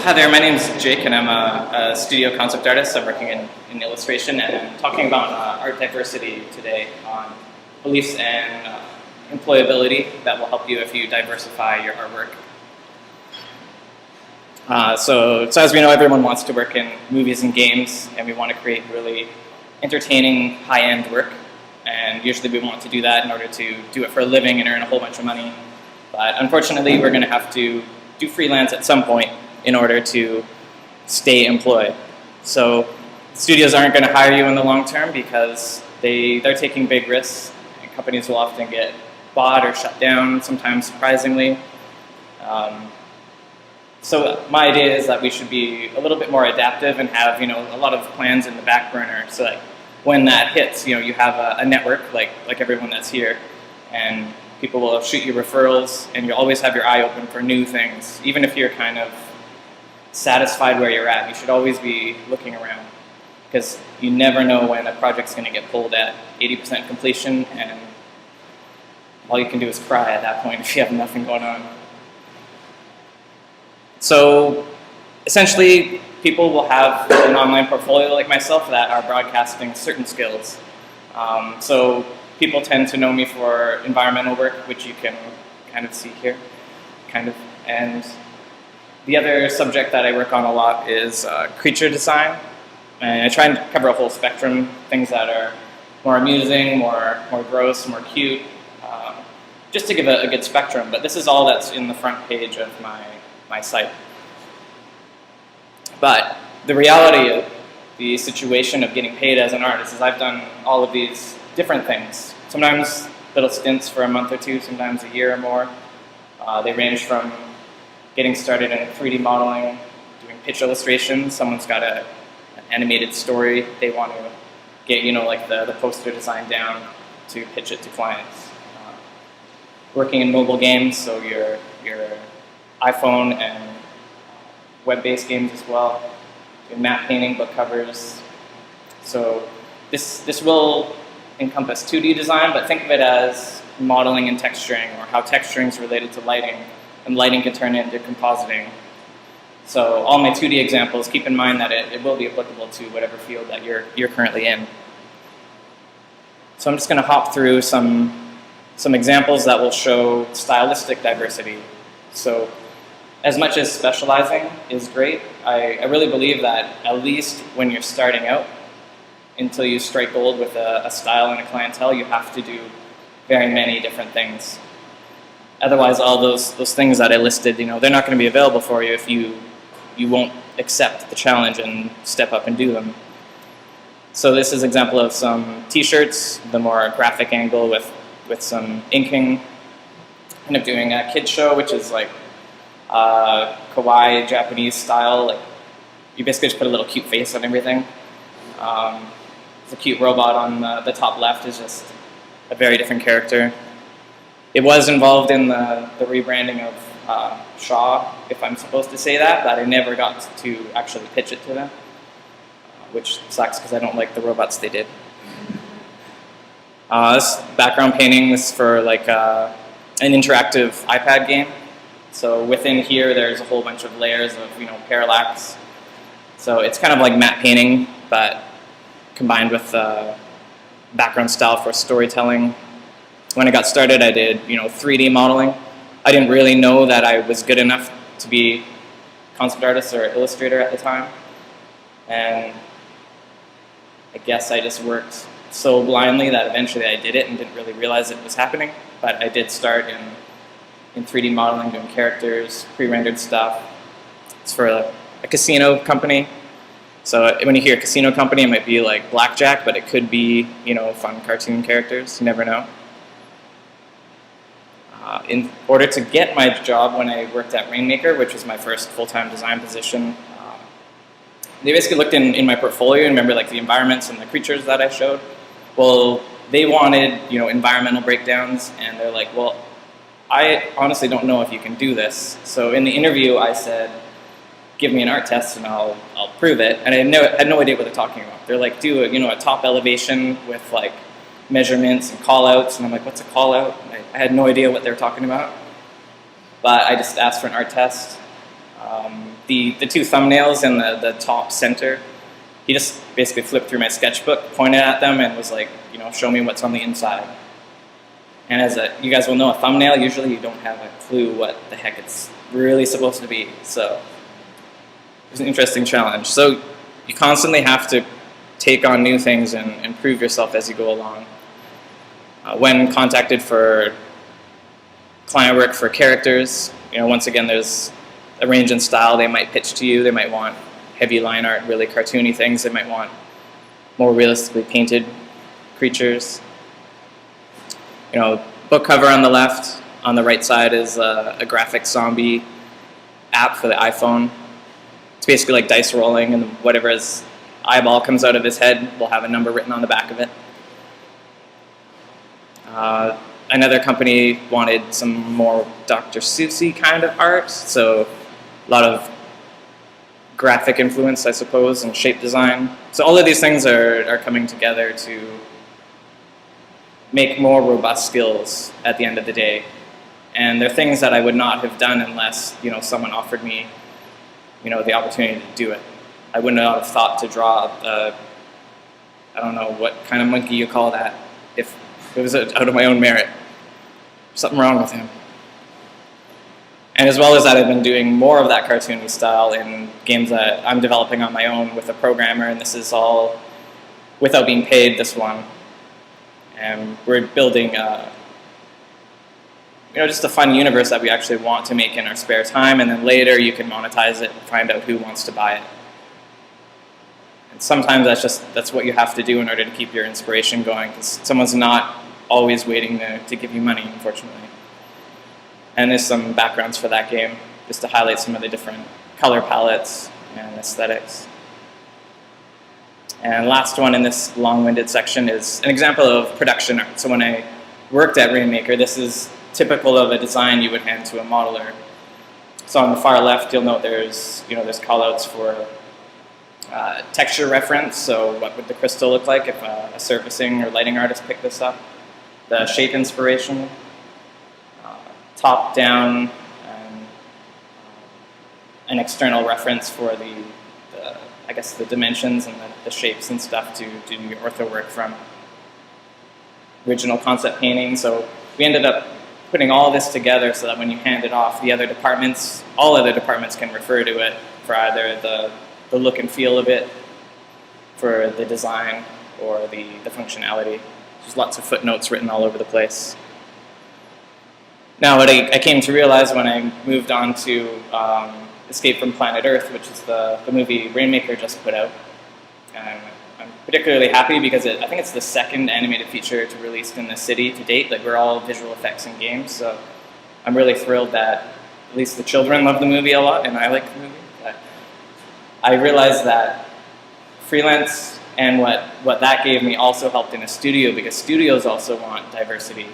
Hi there, my name is Jake and I'm a studio concept artist. I'm working in illustration and I'm talking about art diversity today on beliefs and employability that will help you if you diversify your artwork. So as we know, everyone wants to work in movies and games, and we want to create really entertaining, high-end work. And usually we want to do that in order to do it for a living and earn a whole bunch of money. But unfortunately, we're going to have to do freelance at some point in order to stay employed. So studios aren't going to hire you in the long term because they're taking big risks, and companies will often get bought or shut down, sometimes surprisingly. So my idea is that we should be a little bit more adaptive and have a lot of plans in the back burner, so that when that hits, you have a network like everyone that's here, and people will shoot you referrals, and you'll always have your eye open for new things. Even if you're kind of satisfied where you're at, you should always be looking around, because you never know when a project's going to get pulled at 80% completion, and all you can do is cry at that point if you have nothing going on. So essentially, people will have an online portfolio like myself that are broadcasting certain skills. So people tend to know me for environmental work, which you can kind of see here, and the other subject that I work on a lot is creature design, and I try and cover a whole spectrum, things that are more amusing, more gross, more cute, just to give a good spectrum. But this is all that's in the front page of my site. But the reality of the situation of getting paid as an artist is I've done all of these different things. Sometimes little stints for a month or two, sometimes a year or more. They range from getting started in 3D modeling, doing pitch illustrations. Someone's got an animated story they want to get, like the poster design down to pitch it to clients. Working in mobile games, so your iPhone and web-based games as well. Doing matte painting, book covers. So this will encompass 2D design, but think of it as modeling and texturing, or how texturing is related to lighting, and lighting can turn into compositing. So all my 2D examples, keep in mind that it will be applicable to whatever field that you're currently in. So I'm just going to hop through some examples that will show stylistic diversity. So as much as specializing is great, I really believe that at least when you're starting out, until you strike gold with a style and a clientele, you have to do very many different things. Otherwise, all those things that I listed, they're not going to be available for you if you won't accept the challenge and step up and do them. So this is an example of some t-shirts, the more graphic angle with some inking. End up doing a kids show, which is like kawaii Japanese style. Like you basically just put a little cute face on everything. The cute robot on the top left is just a very different character. It was involved in the rebranding of Shaw, if I'm supposed to say that, but I never got to actually pitch it to them, which sucks because I don't like the robots they did. This background painting is for like an interactive iPad game. So within here, there's a whole bunch of layers of parallax. So it's kind of like matte painting, but combined with background style for storytelling. When I got started, I did 3D modeling. I didn't really know that I was good enough to be concept artist or illustrator at the time, and I guess I just worked so blindly that eventually I did it and didn't really realize it was happening. But I did start in 3D modeling, doing characters, pre-rendered stuff. It's for a casino company. So when you hear casino company, it might be like blackjack, but it could be fun cartoon characters. You never know. In order to get my job when I worked at Rainmaker, which was my first full-time design position, they basically looked in my portfolio and remember like the environments and the creatures that I showed. Well, they wanted environmental breakdowns, and they're like, well, I honestly don't know if you can do this. So in the interview, I said, give me an art test and I'll prove it. And I had no idea what they're talking about. They're like, do a top elevation with like measurements and call-outs, and I'm like, what's a call-out? I had no idea what they were talking about. But I just asked for an art test. The two thumbnails in the top center, he just basically flipped through my sketchbook, pointed at them, and was like, you know, show me what's on the inside. And as you guys will know, a thumbnail, usually you don't have a clue what the heck it's really supposed to be. So it was an interesting challenge. So you constantly have to take on new things and improve yourself as you go along. When contacted for client work for characters, you know, once again, there's a range in style they might pitch to you. They might want heavy line art, really cartoony things. They might want more realistically painted creatures. You know, book cover on the left. On the right side is a graphic zombie app for the iPhone. It's basically like dice rolling, and whatever his eyeball comes out of his head will have a number written on the back of it. Another company wanted some more Dr. Seuss-y kind of art, so a lot of graphic influence, I suppose, and shape design. So all of these things are coming together to make more robust skills at the end of the day. And they're things that I would not have done unless, you know, someone offered me, you know, the opportunity to do it. I wouldn't have thought to draw I don't know what kind of monkey you call that, if it was out of my own merit. Something wrong with him. And as well as that, I've been doing more of that cartoony style in games that I'm developing on my own with a programmer, and this is all without being paid, this one. And we're building you know, just a fun universe that we actually want to make in our spare time, and then later you can monetize it and find out who wants to buy it. And sometimes that's what you have to do in order to keep your inspiration going, because someone's not always waiting to give you money, unfortunately. And there's some backgrounds for that game, just to highlight some of the different color palettes and aesthetics. And last one in this long-winded section is an example of production art. So when I worked at Rainmaker, this is typical of a design you would hand to a modeler. So on the far left, you'll note there's callouts for texture reference. So what would the crystal look like if a surfacing or lighting artist picked this up? The shape inspiration, top down, and an external reference for I guess the dimensions and the shapes and stuff to do your ortho work from. Original concept painting. So we ended up putting all this together so that when you hand it off, the other departments, all other departments can refer to it for either the look and feel of it, for the design, or the functionality. There's lots of footnotes written all over the place. Now, what I came to realize when I moved on to Escape from Planet Earth, which is the movie Rainmaker just put out, and I'm particularly happy because I think it's the second animated feature to released in the city to date. Like, we're all visual effects in games, so I'm really thrilled that at least the children love the movie a lot, and I like the movie. But I realized that freelance and what that gave me also helped in a studio, because studios also want diversity.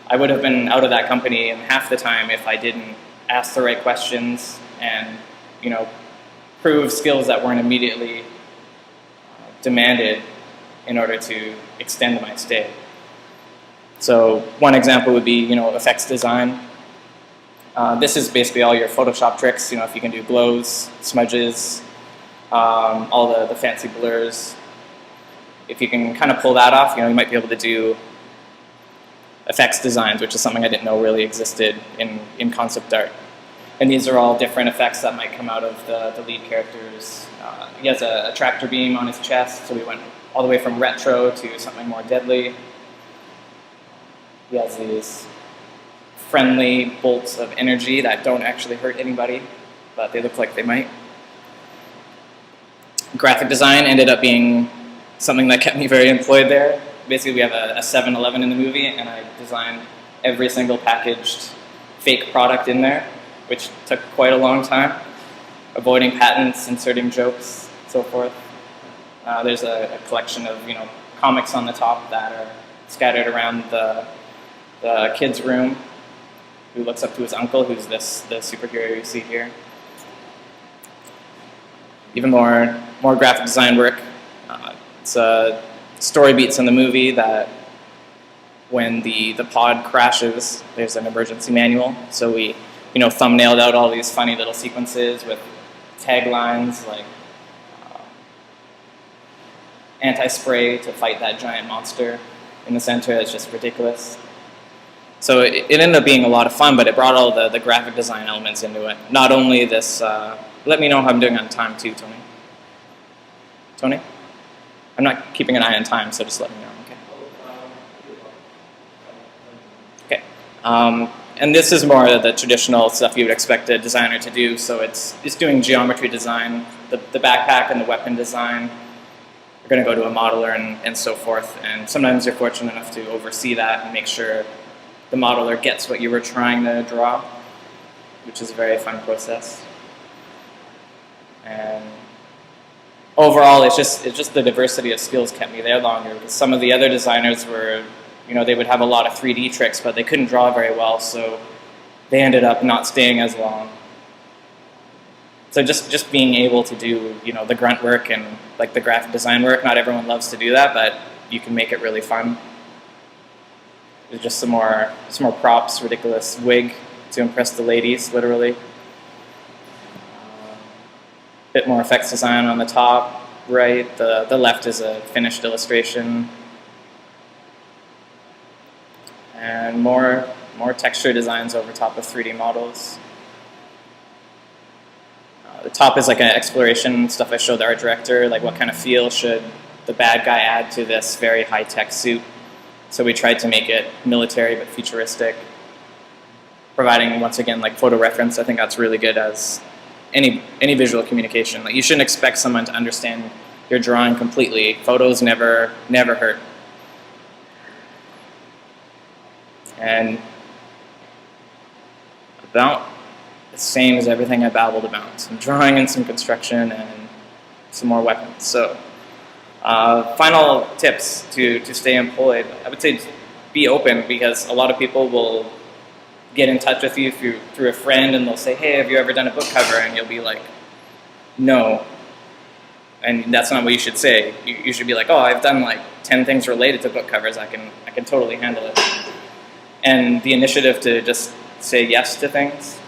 I would have been out of that company in half the time if I didn't ask the right questions and, you know, prove skills that weren't immediately demanded in order to extend my stay. So one example would be, you know, effects design. This is basically all your Photoshop tricks. You know, if you can do glows, smudges, all the fancy blurs. If you can kind of pull that off, you know, you might be able to do effects designs, which is something I didn't know really existed in concept art. And these are all different effects that might come out of the lead characters. He has a tractor beam on his chest, so we went all the way from retro to something more deadly. He has these friendly bolts of energy that don't actually hurt anybody, but they look like they might. Graphic design ended up being something that kept me very employed there. Basically, we have a 7-Eleven in the movie, and I designed every single packaged fake product in there, which took quite a long time. Avoiding patents, inserting jokes, so forth. There's a collection of, you know, comics on the top that are scattered around the kid's room, who looks up to his uncle, who's the superhero you see here. Even more graphic design work. It's story beats in the movie that when the pod crashes, there's an emergency manual. So we thumbnailed out all these funny little sequences with taglines like anti-spray to fight that giant monster in the center. It's just ridiculous. So it ended up being a lot of fun, but it brought all the graphic design elements into it. Not only this, let me know how I'm doing on time too, Tony. Tony? I'm not keeping an eye on time, so just let me know, okay? Okay. And this is more of the traditional stuff you would expect a designer to do, so it's doing geometry design, the backpack and the weapon design. You're going to go to a modeler and so forth, and sometimes you're fortunate enough to oversee that and make sure the modeler gets what you were trying to draw, which is a very fun process. And overall, it's just the diversity of skills kept me there longer, because some of the other designers were, they would have a lot of 3D tricks, but they couldn't draw very well, so they ended up not staying as long. So just being able to do, the grunt work and like the graphic design work, not everyone loves to do that, but you can make it really fun. There's just some more props, ridiculous wig to impress the ladies, literally. Bit more effects design on the top right. The left is a finished illustration. And more texture designs over top of 3D models. The top is like an exploration stuff I showed the art director, like what kind of feel should the bad guy add to this very high-tech suit. So we tried to make it military but futuristic, providing, once again, like photo reference. I think that's really good as any visual communication. Like, you shouldn't expect someone to understand your drawing completely. Photos never hurt. And about the same as everything I babbled about. Some drawing and some construction and some more weapons. So final tips to stay employed. I would say be open, because a lot of people will get in touch with you through a friend and they'll say, hey, have you ever done a book cover? And you'll be like, no. And that's not what you should say. You should be like, oh, I've done like 10 things related to book covers. I can totally handle it. And the initiative to just say yes to things.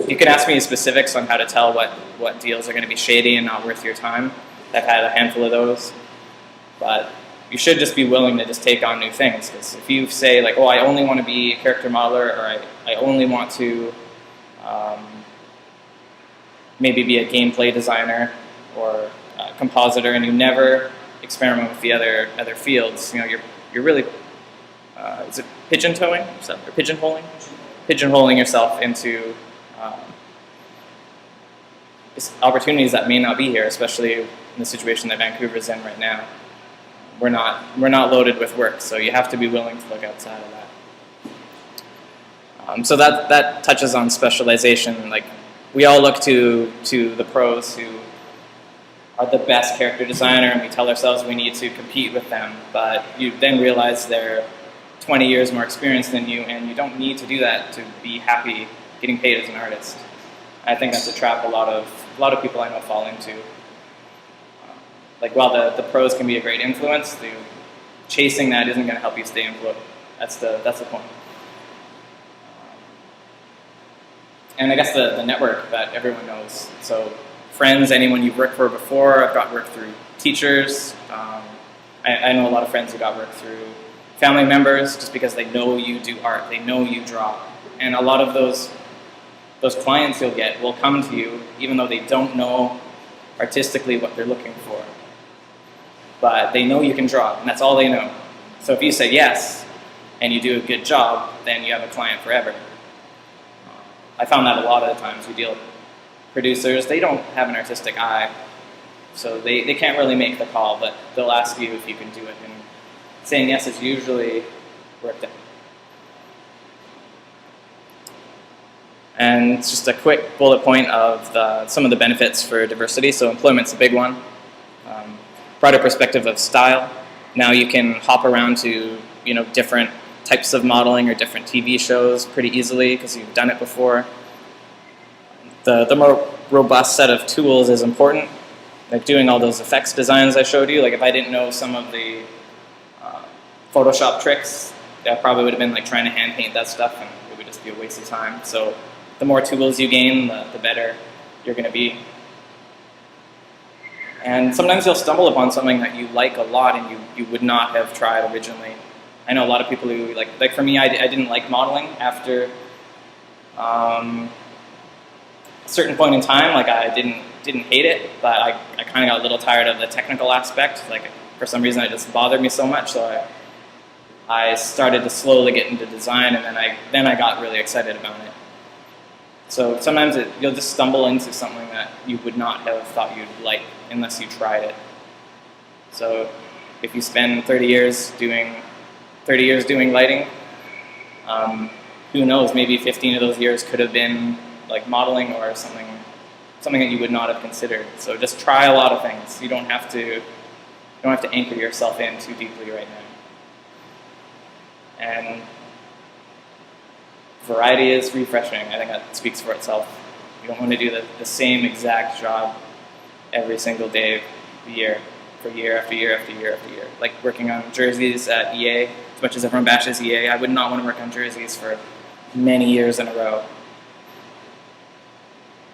You can ask me specifics on how to tell what deals are going to be shady and not worth your time. I've had a handful of those. But you should just be willing to just take on new things. Because if you say, like, oh, I only want to be a character modeler, or I only want to maybe be a gameplay designer or a compositor, and you never experiment with the other fields, you're really, is it pigeon-toeing? Or pigeonholing? Pigeonholing yourself into just opportunities that may not be here, especially in the situation that Vancouver's in right now. We're not loaded with work, so you have to be willing to look outside of that. So that touches on specialization. Like, we all look to the pros who are the best character designer, and we tell ourselves we need to compete with them, but you then realize they're 20 years more experienced than you, and you don't need to do that to be happy getting paid as an artist. I think that's a trap a lot of people I know fall into. Like, while the pros can be a great influence, chasing that isn't going to help you stay employed. That's the point. And I guess the network that everyone knows. So friends, anyone you've worked for before. I've got work through teachers. I know a lot of friends who got work through family members, just because they know you do art, they know you draw. And a lot of those clients you'll get will come to you even though they don't know artistically what they're looking for. But they know you can draw, and that's all they know. So if you say yes, and you do a good job, then you have a client forever. I found that a lot of the times we deal with producers, they don't have an artistic eye, so they can't really make the call, but they'll ask you if you can do it, and saying yes is usually worked out. And it's just a quick bullet point of some of the benefits for diversity. So employment's a big one. Broader perspective of style. Now you can hop around to different types of modeling or different TV shows pretty easily because you've done it before. The more robust set of tools is important. Like doing all those effects designs I showed you. Like, if I didn't know some of the Photoshop tricks, that probably would have been like trying to hand paint that stuff, and it would just be a waste of time. So the more tools you gain, the better you're going to be. And sometimes you'll stumble upon something that you like a lot and you would not have tried originally. I know a lot of people who, like for me, I didn't like modeling after a certain point in time. Like I didn't hate it, but I kind of got a little tired of the technical aspect. Like for some reason it just bothered me so much, so I started to slowly get into design, and then I got really excited about it. So sometimes you'll just stumble into something that you would not have thought you'd like unless you tried it. So if you spend 30 years doing lighting, who knows, maybe 15 of those years could have been like modeling or something that you would not have considered. So just try a lot of things. You don't have to anchor yourself in too deeply right now. And variety is refreshing. I think that speaks for itself. You don't want to do the same exact job every single day of the year, for year after year after year after year. Like working on jerseys at EA, as much as everyone bashes EA, I would not want to work on jerseys for many years in a row.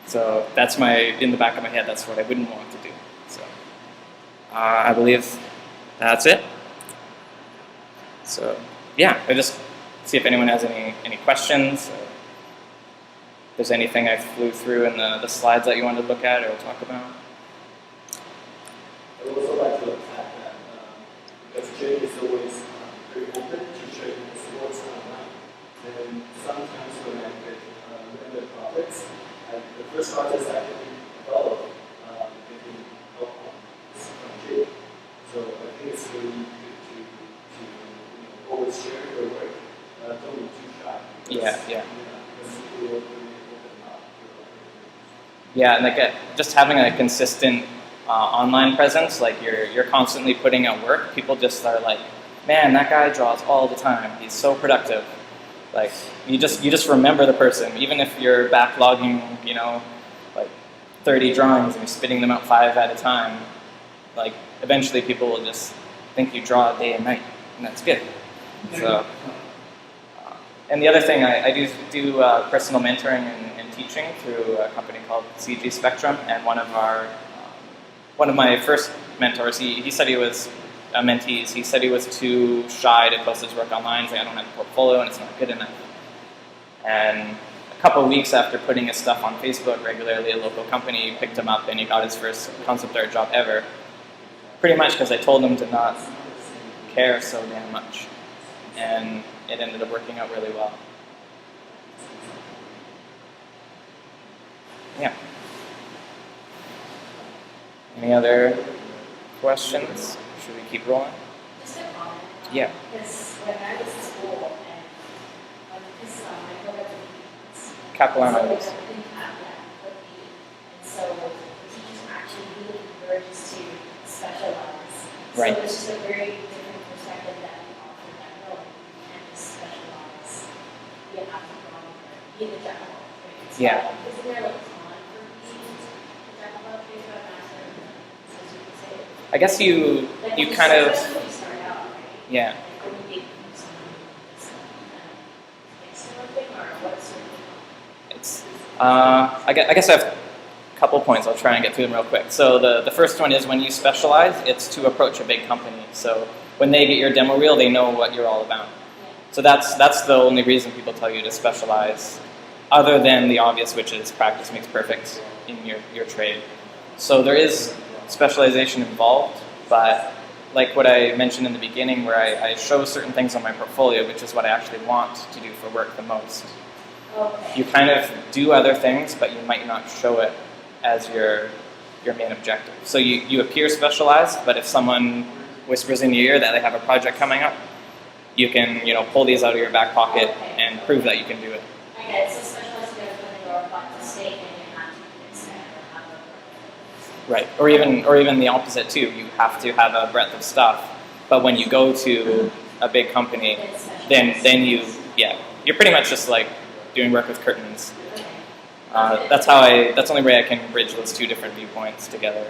So that's in the back of my head, that's what I wouldn't want to do. So I believe that's it. So yeah, I just see if anyone has any questions. If there's anything I flew through in the slides that you wanted to look at or talk about. I would also like to add that because Jay is always very open to sharing his works online. And sometimes when I get render projects, the first projects I can develop, they can help on from Jay. So I think it's really good to always share your work. Don't be too shy. Because, Yeah. Because people will really open up. Yeah, and like just having a consistent online presence, like you're constantly putting out work. People just are like, man, that guy draws all the time. He's so productive. Like you just remember the person, even if you're backlogging, like 30 drawings and you're spitting them out 5 at a time. Like eventually, people will just think you draw day and night, and that's good. So. And the other thing, I do personal mentoring and teaching through a company called CG Spectrum, and one of my first mentors, he said he was mentees. He said he was too shy to post his work online. He's like, I don't have a portfolio and it's not good enough. And a couple of weeks after putting his stuff on Facebook regularly, a local company picked him up and he got his first concept art job ever. Pretty much because I told him to not care so damn much. And it ended up working out really well. Yeah. Any other questions? Should we keep rolling? Just a comment. Yeah. Because when I was in school, and I go back to the Capilano. and so the teachers actually really encourage us to specialize. Right. So it's just a very different perspective that we offer that no, you can't just specialize. You have to be the jack of all trades. Yeah. Isn't there like a con for being the jack of all trades or a master, as you could say? I guess you kind of, Especially when you start out, right? yeah. Like when you make something or what's sort of It's, I guess I have a couple points. I'll try and get through them real quick. So the first one is when you specialize, it's to approach a big company. So when they get your demo reel, they know what you're all about. So that's the only reason people tell you to specialize, other than the obvious, which is practice makes perfect in your trade. So there is specialization involved, but like what I mentioned in the beginning, where I show certain things on my portfolio, which is what I actually want to do for work the most. You kind of do other things, but you might not show it as your main objective. So you appear specialized, but if someone whispers in your ear that they have a project coming up, you can pull these out of your back pocket and prove that you can do it. Okay, so specialized when you're about to stake and you're not to extend or have a Right, or even the opposite too. You have to have a breadth of stuff, but when you go to a big company, then you're pretty much just like doing work with curtains. That's the only way I can bridge those two different viewpoints together.